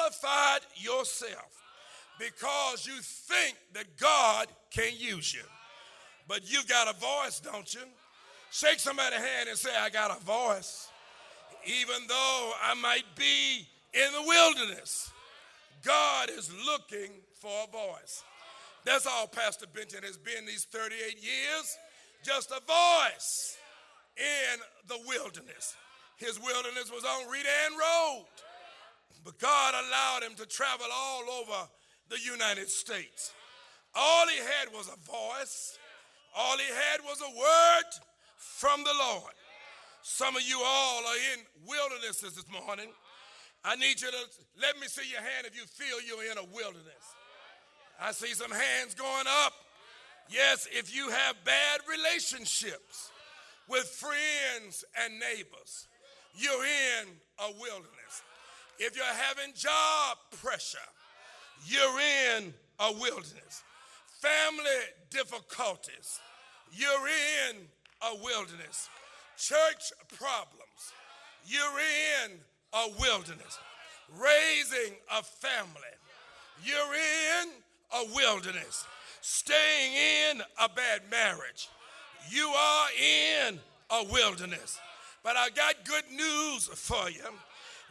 disqualified yourself because you think that God can use you. But you've got a voice, don't you? Shake somebody's hand and say, I got a voice. Even though I might be in the wilderness, God is looking for a voice. That's all Pastor Benton has been these 38 years, just a voice in the wilderness. His wilderness was on Reed Ann Road, but God allowed him to travel all over the United States. All he had was a voice. All he had was a word from the Lord. Some of you all are in wildernesses this morning. I need you to let me see your hand if you feel you're in a wilderness. I see some hands going up. Yes, if you have bad relationships with friends and neighbors, you're in a wilderness. If you're having job pressure, you're in a wilderness. Family difficulties, you're in a wilderness. Church problems, you're in a wilderness. Raising a family, you're in a wilderness. Staying in a bad marriage, you are in a wilderness. But I got good news for you,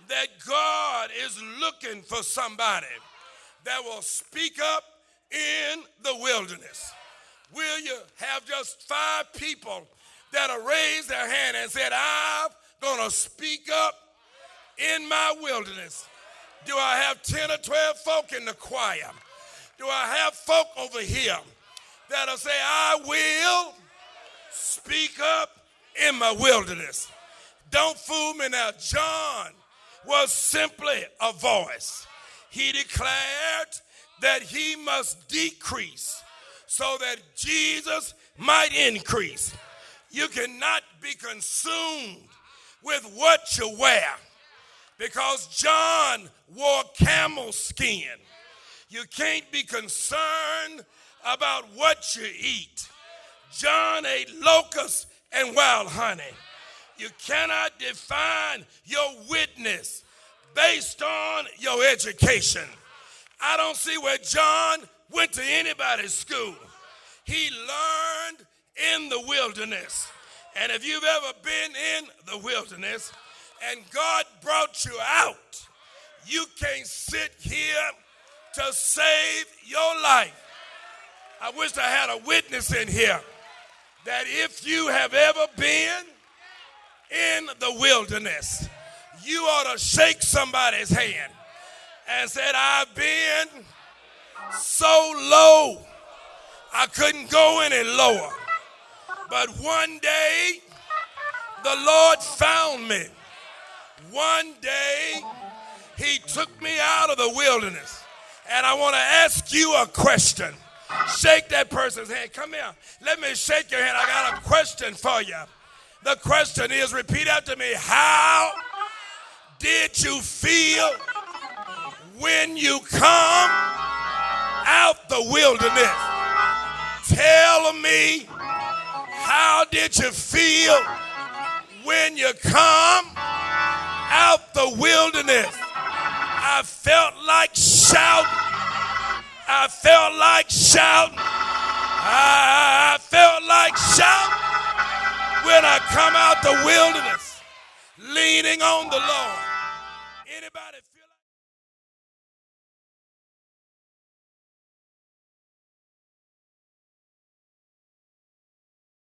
that God is looking for somebody that will speak up in the wilderness. Will you have just 5 people that'll raise their hand and said, I'm going to speak up in my wilderness? Do I have 10 or 12 folk in the choir? Do I have folk over here that'll say, I will speak up in my wilderness? Don't fool me now. John was simply a voice. He declared that he must decrease so that Jesus might increase. You cannot be consumed with what you wear, because John wore camel skin. You can't be concerned about what you eat. John ate locusts and wild honey. You cannot define your witness based on your education. I don't see where John went to anybody's school. He learned in the wilderness. And if you've ever been in the wilderness and God brought you out, you can't sit here to save your life. I wish I had a witness in here that if you have ever been in the wilderness, you ought to shake somebody's hand and said, I've been so low, I couldn't go any lower. But one day, the Lord found me. One day, he took me out of the wilderness. And I want to ask you a question. Shake that person's hand. Come here. Let me shake your hand. I got a question for you. The question is, repeat after me. How did you feel when you come out the wilderness? Tell me, how did you feel when you come out the wilderness? I felt like shouting. I felt like shouting. I felt like shouting when I come out the wilderness, leaning on the Lord. Anybody feel